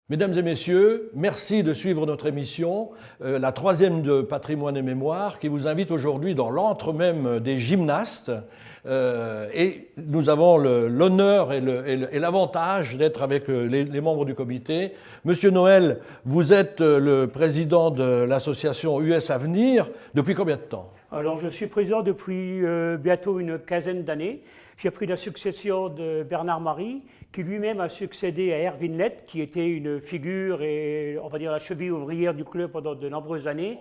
Mesdames et messieurs, merci de suivre notre émission, la troisième de Patrimoine et Mémoire, qui vous invite aujourd'hui dans l'antre même des gymnastes. Et nous avons l'honneur et l'avantage d'être avec les membres du comité. Monsieur Noël, vous êtes le président de l'association US Avenir. Depuis combien de temps? Alors, je suis président depuis bientôt une quinzaine d'années. J'ai pris la succession de Bernard Marie, qui lui-même a succédé à Erwin Lett, qui était une figure et, on va dire, la cheville ouvrière du club pendant de nombreuses années,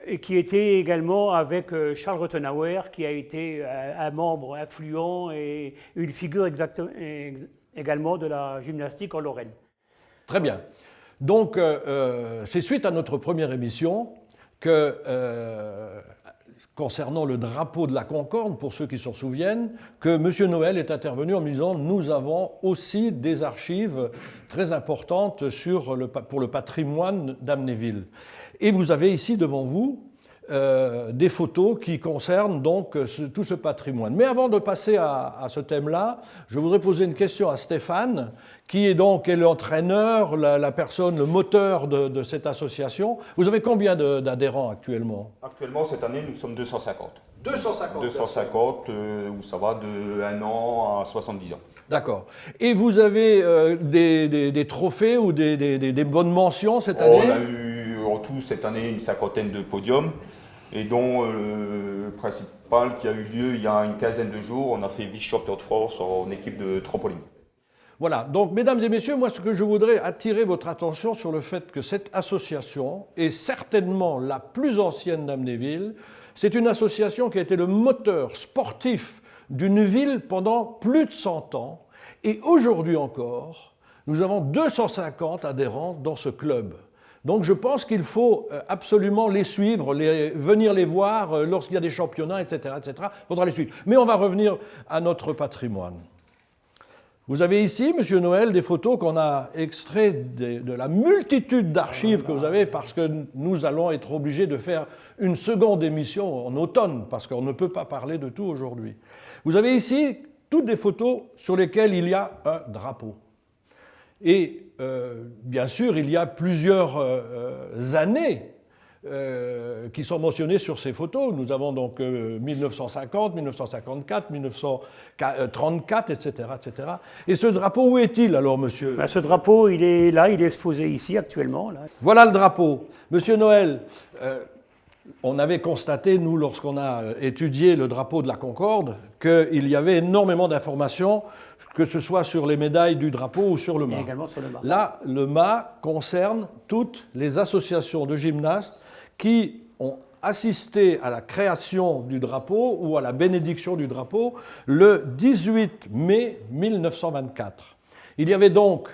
et qui était également avec Charles Rothenauer, qui a été un membre influent et une figure également de la gymnastique en Lorraine. Très bien. Donc, c'est suite à notre première émission que, concernant le drapeau de la Concorde, pour ceux qui s'en souviennent, que M. Noël est intervenu en me disant « Nous avons aussi des archives très importantes pour le patrimoine d'Amnéville ». Et vous avez ici devant vous des photos qui concernent donc tout ce patrimoine. Mais avant de passer à ce thème-là, je voudrais poser une question à Stéphane, qui est donc l'entraîneur, la personne, le moteur de cette association. Vous avez combien d'adhérents actuellement? Actuellement, cette année, nous sommes 250. 250 250, où ça va de 1 an à 70 ans. D'accord. Et vous avez des trophées ou des bonnes mentions cette année? On a eu en tout cette année une cinquantaine de podiums, et dont le principal qui a eu lieu il y a une quinzaine de jours, on a fait vice-champion de France en équipe de trampoline. Voilà, donc mesdames et messieurs, moi ce que je voudrais attirer votre attention sur le fait que cette association est certainement la plus ancienne d'Amnéville. C'est une association qui a été le moteur sportif d'une ville pendant plus de 100 ans. Et aujourd'hui encore, nous avons 250 adhérents dans ce club. Donc je pense qu'il faut absolument les suivre, venir les voir lorsqu'il y a des championnats, etc., etc. Il faudra les suivre. Mais on va revenir à notre patrimoine. Vous avez ici, Monsieur Noël, des photos qu'on a extraites de la multitude d'archives que vous avez, parce que nous allons être obligés de faire une seconde émission en automne, parce qu'on ne peut pas parler de tout aujourd'hui. Vous avez ici toutes des photos sur lesquelles il y a un drapeau. Et bien sûr, il y a plusieurs années qui sont mentionnées sur ces photos. Nous avons donc 1950, 1954, 1934, etc., etc. Et ce drapeau, où est-il alors, monsieur? Ce drapeau, il est là, il est exposé ici actuellement. Là. Voilà le drapeau. Monsieur Noël, on avait constaté, nous, lorsqu'on a étudié le drapeau de la Concorde, qu'il y avait énormément d'informations, que ce soit sur les médailles du drapeau ou sur le mât. Et également sur le mât. Là, le mât concerne toutes les associations de gymnastes qui ont assisté à la création du drapeau ou à la bénédiction du drapeau le 18 mai 1924. Il y avait donc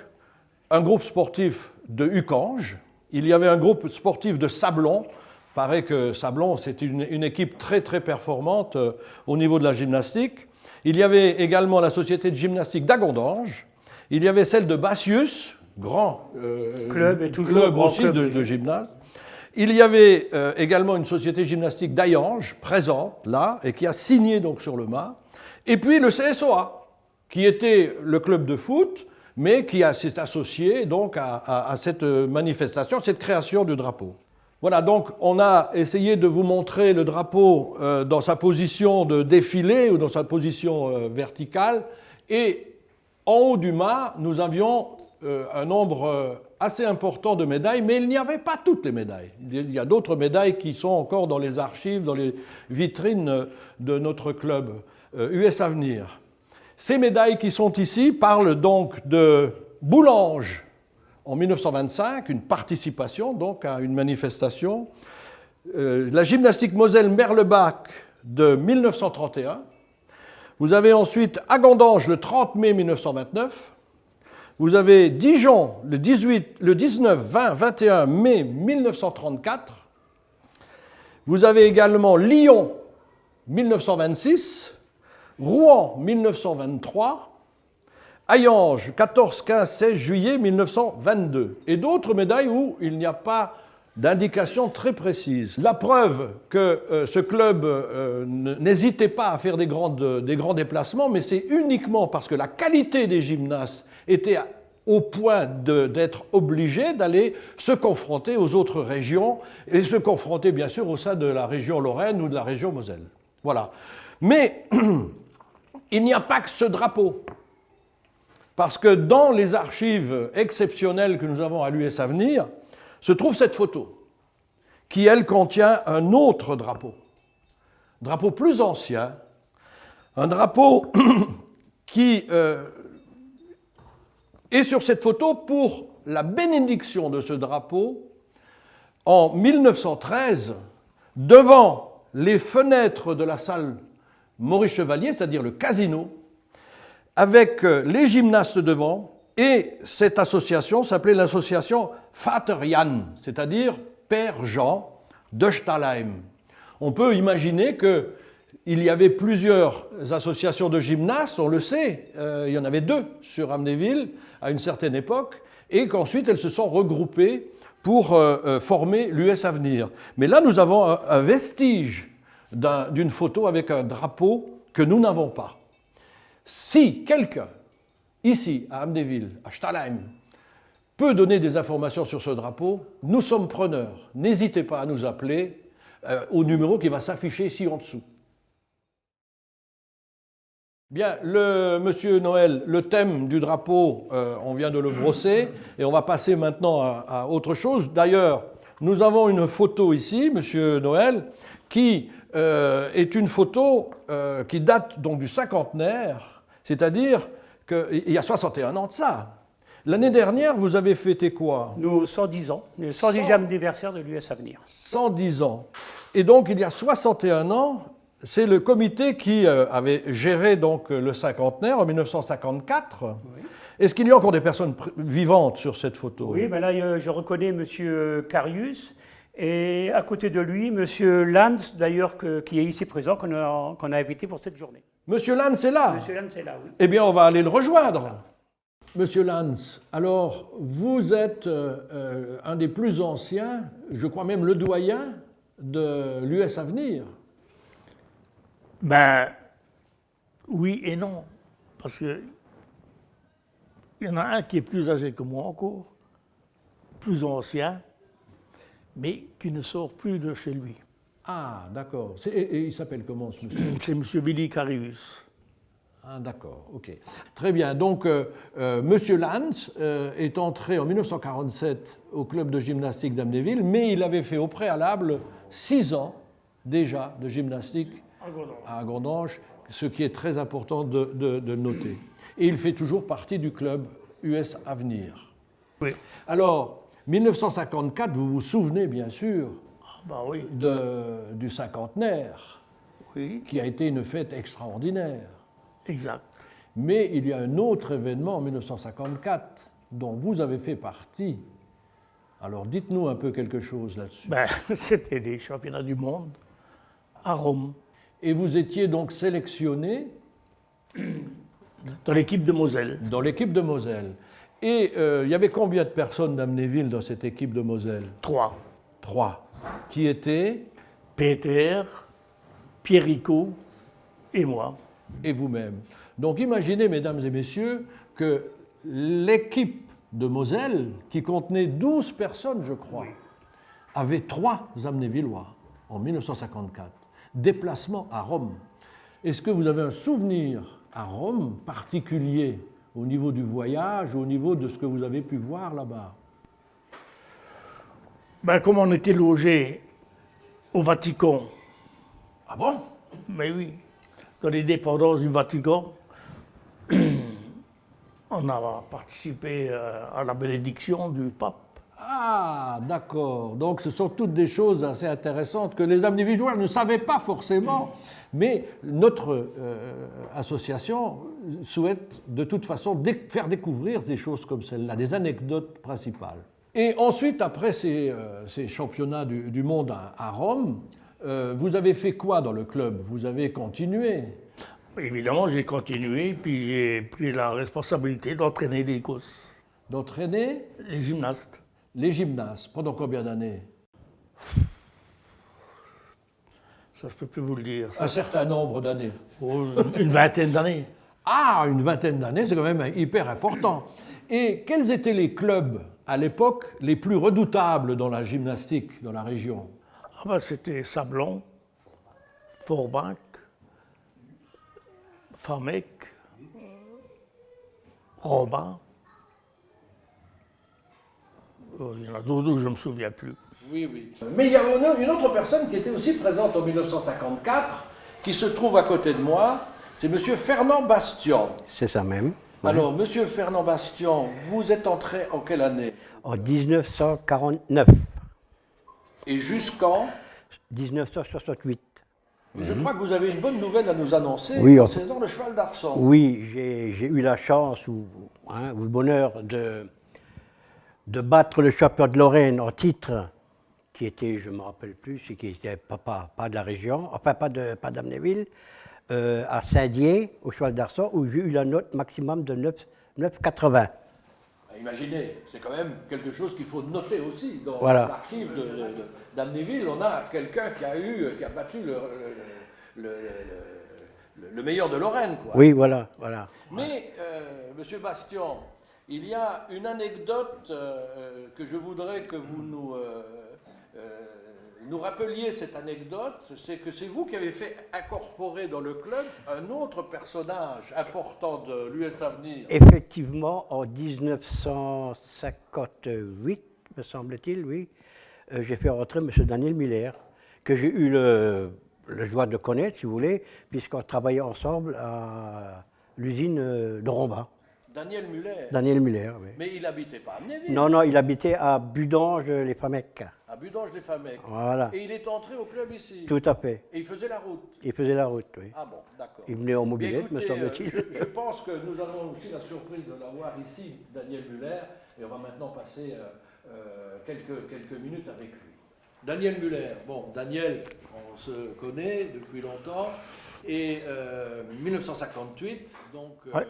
un groupe sportif de Ucange, il y avait un groupe sportif de Sablon. Il paraît que Sablon, c'est une équipe très très performante au niveau de la gymnastique. Il y avait également la société de gymnastique d'Agondange. Il y avait celle de Bassius, grand club aussi de gymnase. Il y avait également une société gymnastique d'Ayange, présente là, et qui a signé donc sur le mât. Et puis le CSOA, qui était le club de foot, mais qui s'est associé donc à cette manifestation, cette création du drapeau. Voilà, donc on a essayé de vous montrer le drapeau dans sa position de défilé ou dans sa position verticale. Et en haut du mât, nous avions un nombre assez important de médailles, mais il n'y avait pas toutes les médailles. Il y a d'autres médailles qui sont encore dans les archives, dans les vitrines de notre club US Avenir. Ces médailles qui sont ici parlent donc de Boulange en 1925, une participation donc à une manifestation. La gymnastique Moselle-Merlebach de 1931. Vous avez ensuite Agondange le 30 mai 1929. Vous avez Dijon le 19, 20, 21 mai 1934. Vous avez également Lyon 1926, Rouen 1923, Hayange, 14, 15, 16 juillet 1922. Et d'autres médailles où il n'y a pas d'indication très précise. La preuve que ce club n'hésitait pas à faire des grands déplacements, mais c'est uniquement parce que la qualité des gymnastes était au point d'être obligé d'aller se confronter aux autres régions et se confronter bien sûr au sein de la région Lorraine ou de la région Moselle. Voilà. Mais il n'y a pas que ce drapeau. Parce que dans les archives exceptionnelles que nous avons à l'US Avenir, se trouve cette photo, qui, elle, contient un autre drapeau plus ancien, un drapeau qui est sur cette photo pour la bénédiction de ce drapeau en 1913, devant les fenêtres de la salle Maurice Chevalier, c'est-à-dire le casino, avec les gymnastes devant. Et cette association s'appelait l'association Vater Jan, c'est-à-dire Père Jean de Stahlheim. On peut imaginer qu'il y avait plusieurs associations de gymnastes, on le sait, il y en avait 2 sur Amnéville à une certaine époque, et qu'ensuite elles se sont regroupées pour former l'US Avenir. Mais là, nous avons un vestige d'une photo avec un drapeau que nous n'avons pas. Si quelqu'un ici, à Amnéville, à Stahlheim, peut donner des informations sur ce drapeau, nous sommes preneurs. N'hésitez pas à nous appeler au numéro qui va s'afficher ici en dessous. Bien, Monsieur Noël, le thème du drapeau, on vient de le brosser, et on va passer maintenant à autre chose. D'ailleurs, nous avons une photo ici, Monsieur Noël, qui est une photo qui date donc du cinquantenaire, c'est-à-dire qu'il y a 61 ans de ça. L'année dernière, vous avez fêté quoi? Nos 110 ans, le 110e anniversaire de l'US Avenir. 110 ans. Et donc, il y a 61 ans, c'est le comité qui avait géré donc, le cinquantenaire en 1954. Oui. Est-ce qu'il y a encore des personnes vivantes sur cette photo? Oui, ben là, je reconnais M. Carius. Et à côté de lui, M. Lanz, d'ailleurs, qui est ici présent, qu'on a invité pour cette journée. Monsieur Lanz est là? Monsieur Lanz est là, oui. Eh bien, on va aller le rejoindre. Monsieur Lanz, alors, vous êtes un des plus anciens, je crois même le doyen de l'US Avenir. Ben, oui et non. Parce que il y en a un qui est plus âgé que moi encore, plus ancien, mais qui ne sort plus de chez lui. Ah, d'accord. Et il s'appelle comment, ce monsieur? C'est M. Willy Carius. Ah, d'accord, ok. Très bien. Donc, monsieur Lanz est entré en 1947 au club de gymnastique d'Amnéville, mais il avait fait au préalable 6 ans déjà de gymnastique à Gondange, ce qui est très important de noter. Et il fait toujours partie du club US Avenir. Oui. Alors, 1954, vous vous souvenez bien sûr Oui. du cinquantenaire, oui. Qui a été une fête extraordinaire. Exact. Mais il y a un autre événement en 1954 dont vous avez fait partie. Alors dites-nous un peu quelque chose là-dessus. C'était les championnats du monde à Rome. Et vous étiez donc sélectionné dans l'équipe de Moselle. Dans l'équipe de Moselle. Et il y avait combien de personnes d'Amnéville dans cette équipe de Moselle? 3. 3. Qui étaient? Peter, Pierrico et moi. Et vous-même. Donc imaginez, mesdames et messieurs, que l'équipe de Moselle, qui contenait 12 personnes, je crois, avait 3 Amnévillois en 1954. Déplacement à Rome. Est-ce que vous avez un souvenir à Rome particulier au niveau du voyage, au niveau de ce que vous avez pu voir là-bas? Comme on était logé au Vatican. Ah bon? Mais oui, dans les dépendances du Vatican, on a participé à la bénédiction du pape. Ah, d'accord. Donc ce sont toutes des choses assez intéressantes que les Amnévillois ne savaient pas forcément, mais notre association souhaite de toute façon faire découvrir des choses comme celle-là, des anecdotes principales. Et ensuite, après ces championnats du monde à Rome, vous avez fait quoi dans le club? Vous avez continué? Évidemment, j'ai continué, puis j'ai pris la responsabilité d'entraîner les gosses, D'entraîner les gymnastes. les gymnastes. Pendant combien d'années? Ça, je peux plus vous le dire. Un certain nombre d'années. Oh, une vingtaine d'années. Ah, une vingtaine d'années, c'est quand même hyper important. Et quels étaient les clubs, à l'époque, les plus redoutables dans la gymnastique, dans la région? Ah ben, c'était Sablon, Forbach, Famec, Robin. Il y en a d'autres où je ne me souviens plus. Oui, oui. Mais il y a une autre personne qui était aussi présente en 1954, qui se trouve à côté de moi, c'est M. Fernand Bastian. C'est ça même. Ouais. Alors, M. Fernand Bastian, vous êtes entré en quelle année? En 1949, Et jusqu'en 1968. Je crois que vous avez une bonne nouvelle à nous annoncer. Oui, C'est dans le cheval d'Arçon. Oui, j'ai eu la chance ou le bonheur de battre le champion de Lorraine en titre, qui était, je ne me rappelle plus, qui était pas de la région, enfin pas d'Amnéville, à Saint-Dié, au cheval d'Arçon, où j'ai eu la note maximum de 9,80. Imaginez, c'est quand même quelque chose qu'il faut noter aussi. Dans Voilà. les archives d'Amnéville, on a quelqu'un qui a battu le meilleur de Lorraine, quoi. Oui, voilà. Mais, Monsieur Bastian, il y a une anecdote que je voudrais que vous nous rappeliez cette anecdote, c'est que c'est vous qui avez fait incorporer dans le club un autre personnage important de l'US Avenir. Effectivement, en 1958, me semble-t-il, oui, j'ai fait rentrer M. Daniel Muller, que j'ai eu le joie de connaître, si vous voulez, puisqu'on travaillait ensemble à l'usine de Romba. Daniel Muller. Daniel Muller, oui. Mais il n'habitait pas à Amnéville. Non, il habitait à Budange-les-Famec. À Budange-les-Famec. Voilà. Et il est entré au club ici. Tout à fait. Et il faisait la route. Il faisait la route, oui. Ah bon, d'accord. Il venait en Bien, mobilette, me écoutez, semble-t-il. je pense que nous avons aussi la surprise de l'avoir ici, Daniel Muller, et on va maintenant passer quelques minutes avec lui. Daniel Muller, bon, Daniel, on se connaît depuis longtemps, et 1958, donc Ouais.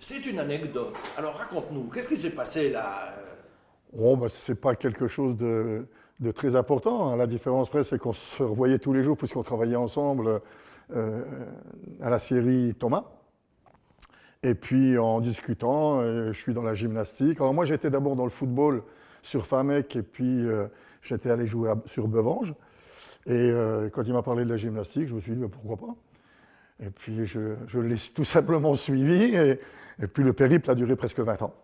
c'est une anecdote. Alors raconte-nous, qu'est-ce qui s'est passé là? Bon, bah, ce n'est pas quelque chose de très important, hein. La différence près, c'est qu'on se revoyait tous les jours puisqu'on travaillait ensemble à la série Thomas. Et puis en discutant, je suis dans la gymnastique. Alors moi, j'étais d'abord dans le football sur Famec et puis j'étais allé jouer sur Bevange. Et quand il m'a parlé de la gymnastique, je me suis dit, pourquoi pas? Et puis je l'ai tout simplement suivi et puis le périple a duré presque 20 ans.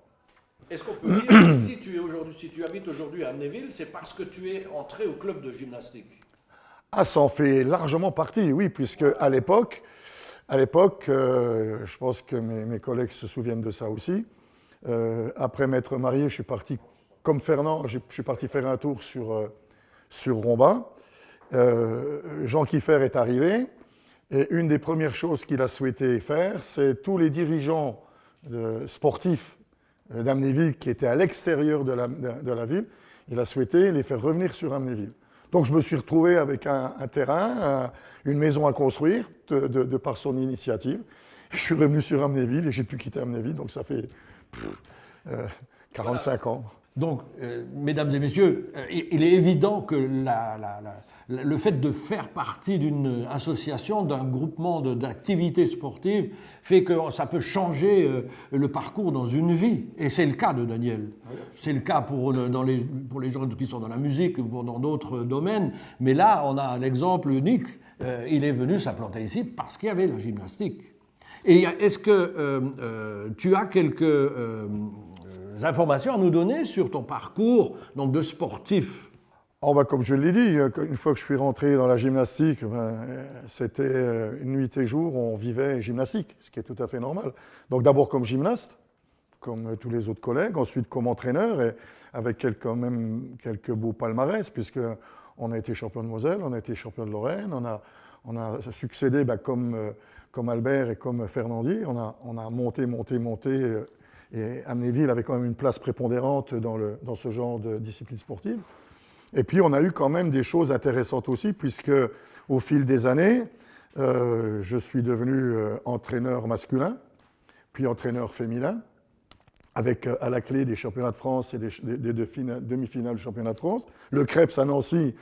Est-ce qu'on peut dire que si tu habites aujourd'hui à Amnéville, c'est parce que tu es entré au club de gymnastique? Ah, ça en fait largement partie, oui, puisque à l'époque, je pense que mes collègues se souviennent de ça aussi. Après m'être marié, je suis parti, comme Fernand, je suis parti faire un tour sur Romba. Jean Kiffer est arrivé, et une des premières choses qu'il a souhaité faire, c'est tous les dirigeants sportifs d'Amnéville qui étaient à l'extérieur de la ville, il a souhaité les faire revenir sur Amnéville. Donc je me suis retrouvé avec un terrain, une maison à construire de par son initiative. Je suis revenu sur Amnéville et j'ai pu quitter Amnéville, donc ça fait 45 ans. Donc, mesdames et messieurs, il est évident que le fait de faire partie d'une association, d'un groupement d'activités sportives, fait que ça peut changer le parcours dans une vie. Et c'est le cas de Daniel. C'est le cas pour les gens qui sont dans la musique ou dans d'autres domaines. Mais là, on a l'exemple unique. Il est venu s'implanter ici parce qu'il y avait la gymnastique. Et est-ce que tu as quelques informations à nous donner sur ton parcours donc de sportif? Oh bah comme je l'ai dit, une fois que je suis rentré dans la gymnastique, c'était une nuit et jour, on vivait gymnastique, ce qui est tout à fait normal. Donc d'abord comme gymnaste, comme tous les autres collègues, ensuite comme entraîneur, et avec quand même quelques beaux palmarès, puisqu'on a été champion de Moselle, on a été champion de Lorraine, on a succédé comme Albert et comme Fernandy, on a monté, et Amnéville avait quand même une place prépondérante dans ce genre de discipline sportive. Et puis on a eu quand même des choses intéressantes aussi, puisque au fil des années, je suis devenu entraîneur masculin, puis entraîneur féminin, avec à la clé des championnats de France et des demi-finales du championnat de France. Le Krebs à Nancy,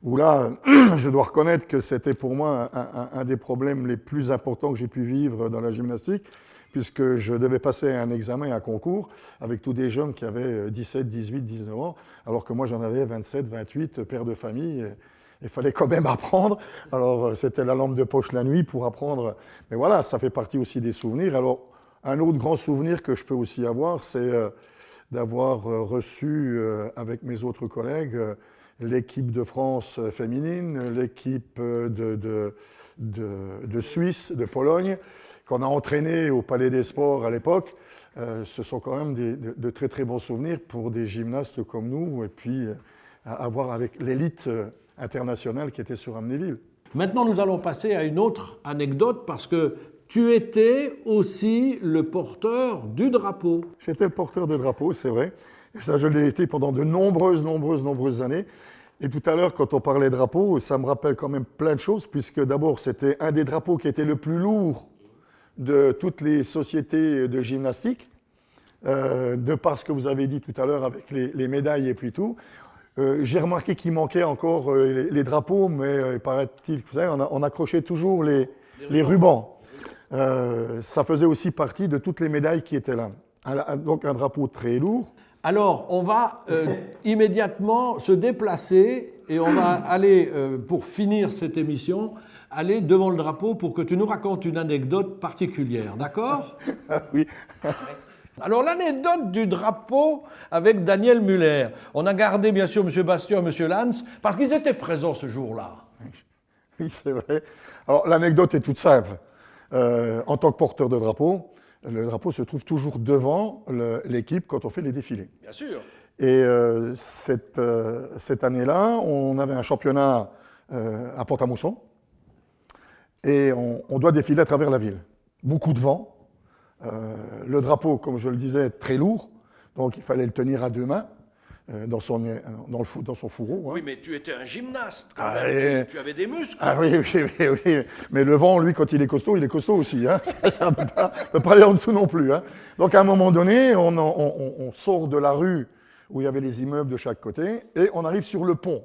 où là, je dois reconnaître que c'était pour moi un des problèmes les plus importants que j'ai pu vivre dans la gymnastique, puisque je devais passer un examen, un concours, avec tous des jeunes qui avaient 17, 18, 19 ans, alors que moi j'en avais 27, 28, père de famille. Il fallait quand même apprendre. Alors, c'était la lampe de poche la nuit pour apprendre. Mais voilà, ça fait partie aussi des souvenirs. Alors, un autre grand souvenir que je peux aussi avoir, c'est d'avoir reçu avec mes autres collègues l'équipe de France féminine, l'équipe de Suisse, de Pologne, qu'on a entraîné au Palais des Sports à l'époque. Ce sont quand même de très très bons souvenirs pour des gymnastes comme nous, et puis à avoir avec l'élite internationale qui était sur Amnéville. Maintenant, nous allons passer à une autre anecdote parce que tu étais aussi le porteur du drapeau. J'étais le porteur de drapeau, c'est vrai. Ça, je l'ai été pendant de nombreuses années. Et tout à l'heure, quand on parlait drapeau, ça me rappelle quand même plein de choses, puisque d'abord, c'était un des drapeaux qui était le plus lourd de toutes les sociétés de gymnastique, de par ce que vous avez dit tout à l'heure avec les médailles et puis tout. J'ai remarqué qu'il manquait encore les drapeaux, mais paraît-il, vous savez, on accrochait toujours les rubans. Ça faisait aussi partie de toutes les médailles qui étaient là. Donc un drapeau très lourd. Alors, on va immédiatement se déplacer et on va aller, pour finir cette émission, aller devant le drapeau pour que tu nous racontes une anecdote particulière, d'accord? Oui. Alors, l'anecdote du drapeau avec Daniel Müller. On a gardé, bien sûr, M. Bastien et M. Lanz, parce qu'ils étaient présents ce jour-là. Oui, c'est vrai. Alors, l'anecdote est toute simple. En tant que porteur de drapeau, le drapeau se trouve toujours devant l'équipe quand on fait les défilés. Bien sûr. Et cette année-là, on avait un championnat à Pont-à-Mousson et on doit défiler à travers la ville. Beaucoup de vent. Le drapeau, comme je le disais, très lourd, donc il fallait le tenir à deux mains dans son fourreau. Oui, mais tu étais un gymnaste quand Ah, même. Tu avais des muscles. Ah oui, mais le vent, lui, quand il est costaud aussi. Hein. Ça ne peut pas aller en dessous non plus. Hein. Donc à un moment donné, on sort de la rue où il y avait les immeubles de chaque côté et on arrive sur le pont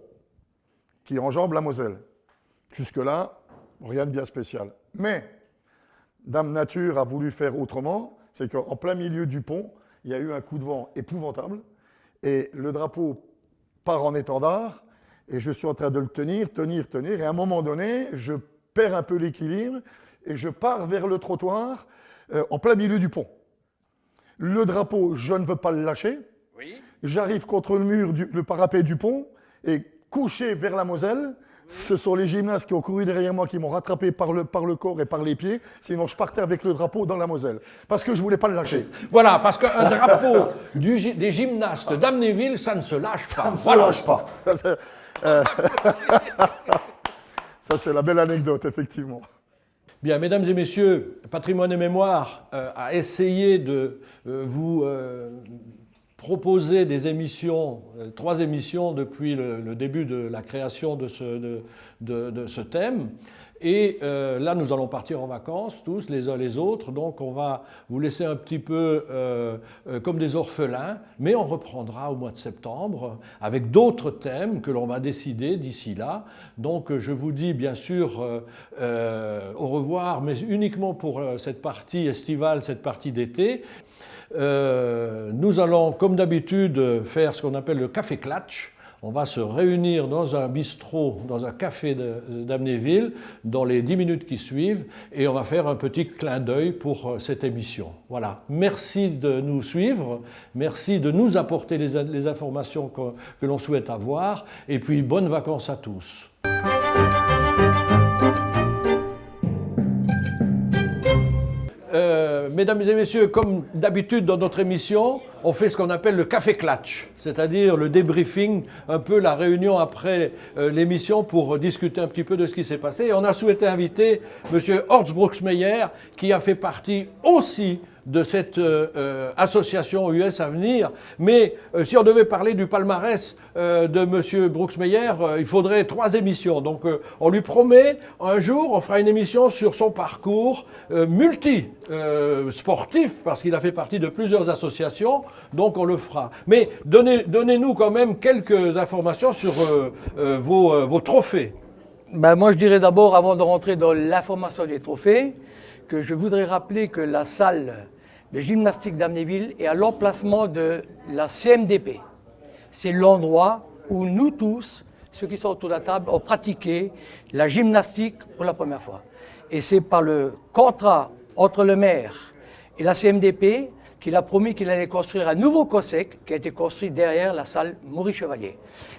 qui enjambe la Moselle. Jusque-là, rien de bien spécial. Mais Dame Nature a voulu faire autrement, c'est qu'en plein milieu du pont, il y a eu un coup de vent épouvantable et le drapeau part en étendard et je suis en train de le tenir et à un moment donné, je perds un peu l'équilibre et je pars vers le trottoir en plein milieu du pont. Le drapeau, je ne veux pas le lâcher. Oui. J'arrive contre le mur, le parapet du pont et couché vers la Moselle. Ce sont les gymnastes qui ont couru derrière moi, qui m'ont rattrapé par le corps et par les pieds. Sinon, je partais avec le drapeau dans la Moselle. Parce que je ne voulais pas le lâcher. Voilà, parce qu'un drapeau des gymnastes d'Amnéville, ça ne se lâche pas. Ça ne se lâche pas. Ça, c'est la belle anecdote, effectivement. Bien, mesdames et messieurs, Patrimoine et Mémoire a essayé de vous proposer des émissions, 3 émissions depuis le début de la création de ce thème. Et là, nous allons partir en vacances, tous, les uns les autres. Donc, on va vous laisser un petit peu comme des orphelins, mais on reprendra au mois de septembre avec d'autres thèmes que l'on va décider d'ici là. Donc, je vous dis bien sûr au revoir, mais uniquement pour cette partie estivale, cette partie d'été. Nous allons, comme d'habitude, faire ce qu'on appelle le café clatch. On va se réunir dans un bistrot, dans un café d'Amnéville, dans les 10 minutes qui suivent, et on va faire un petit clin d'œil pour cette émission. Voilà. Merci de nous suivre, merci de nous apporter les informations que l'on souhaite avoir, et puis bonnes vacances à tous. Mesdames et messieurs, comme d'habitude dans notre émission, on fait ce qu'on appelle le café clatch, c'est-à-dire le débriefing, un peu la réunion après l'émission pour discuter un petit peu de ce qui s'est passé. Et on a souhaité inviter M. Horst Brooksmeyer, qui a fait partie aussi de cette association US Avenir. Mais si on devait parler du palmarès de M. Brooks-Meyer, il faudrait 3 émissions. Donc on lui promet, un jour, on fera une émission sur son parcours multi-sportif, parce qu'il a fait partie de plusieurs associations, donc on le fera. Mais donnez-nous quand même quelques informations sur vos trophées. Ben, moi, je dirais d'abord, avant de rentrer dans l'information des trophées, que je voudrais rappeler que la salle de gymnastique d'Amnéville est à l'emplacement de la CMDP. C'est l'endroit où nous tous, ceux qui sont autour de la table, ont pratiqué la gymnastique pour la première fois. Et c'est par le contrat entre le maire et la CMDP qu'il a promis qu'il allait construire un nouveau COSEC qui a été construit derrière la salle Maurice Chevalier.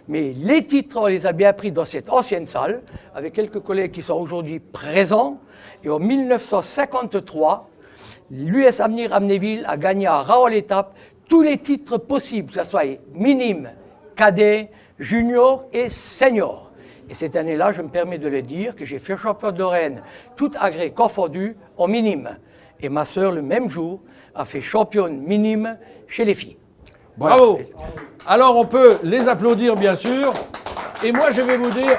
Mais les titres, on les a bien pris dans cette ancienne salle, avec quelques collègues qui sont aujourd'hui présents. Et en 1953, l'US Avenir Amnéville a gagné à Raoul-Étape tous les titres possibles, que ce soit minime, cadet, junior et senior. Et cette année-là, je me permets de le dire, que j'ai fait champion de Lorraine, tout agrès confondu, en minime. Et ma sœur, le même jour, a fait championne minime chez les filles. Bravo! Voilà. Alors on peut les applaudir bien sûr. Et moi je vais vous dire,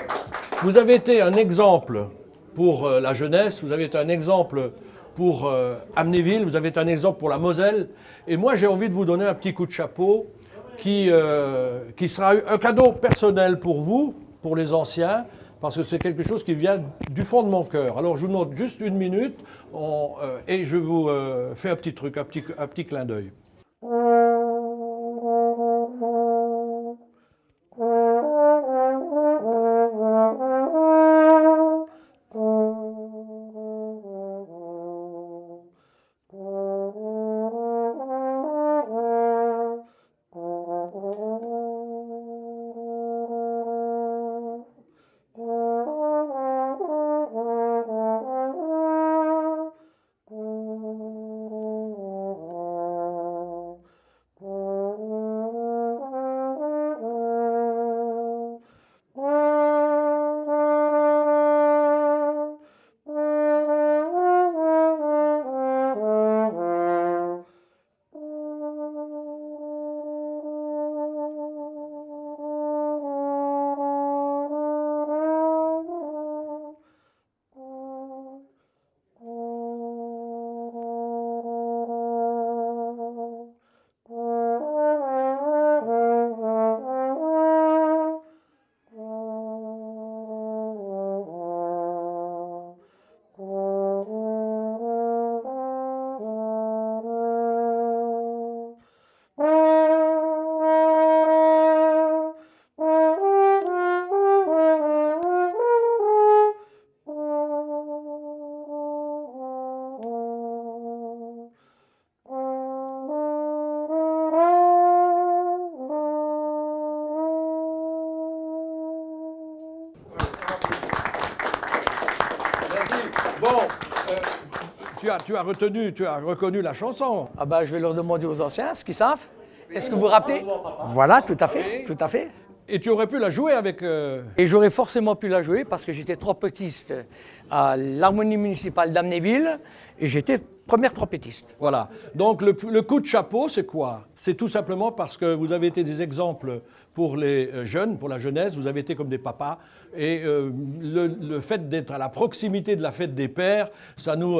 vous avez été un exemple pour la jeunesse, vous avez été un exemple pour Amnéville, vous avez été un exemple pour la Moselle. Et moi j'ai envie de vous donner un petit coup de chapeau qui sera un cadeau personnel pour vous, pour les anciens, parce que c'est quelque chose qui vient du fond de mon cœur. Alors je vous demande juste 1 minute et je vous fais un petit truc, un petit clin d'œil. Bon, tu as reconnu la chanson. Ah ben, je vais leur demander aux anciens ce qu'ils savent. Est-ce que vous vous rappelez? Voilà, tout à fait, tout à fait. Et tu aurais pu la jouer avec... Et j'aurais forcément pu la jouer parce que j'étais trompettiste à l'harmonie municipale d'Amnéville et j'étais première trompettiste. Voilà. Donc le coup de chapeau, c'est quoi? C'est tout simplement parce que vous avez été des exemples pour les jeunes, pour la jeunesse, vous avez été comme des papas. Et le fait d'être à la proximité de la fête des pères, ça nous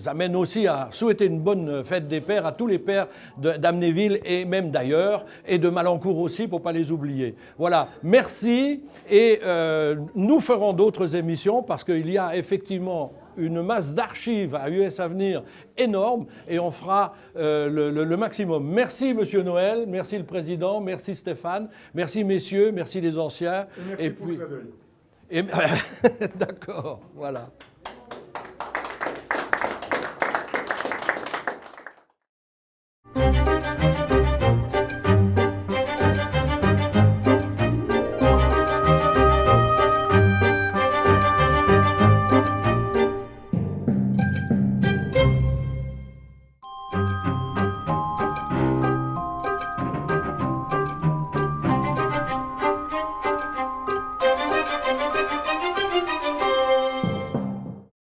amène aussi à souhaiter une bonne fête des pères à tous les pères d'Amnéville et même d'ailleurs, et de Malancourt aussi, pour ne pas les oublier. Voilà, merci. Et nous ferons d'autres émissions parce qu'il y a effectivement une masse d'archives à US Avenir énorme et on fera le maximum. Merci Monsieur Noël, merci le Président, merci Stéphane, merci messieurs, merci les anciens. Et merci pour le clin d'œil. D'accord, voilà.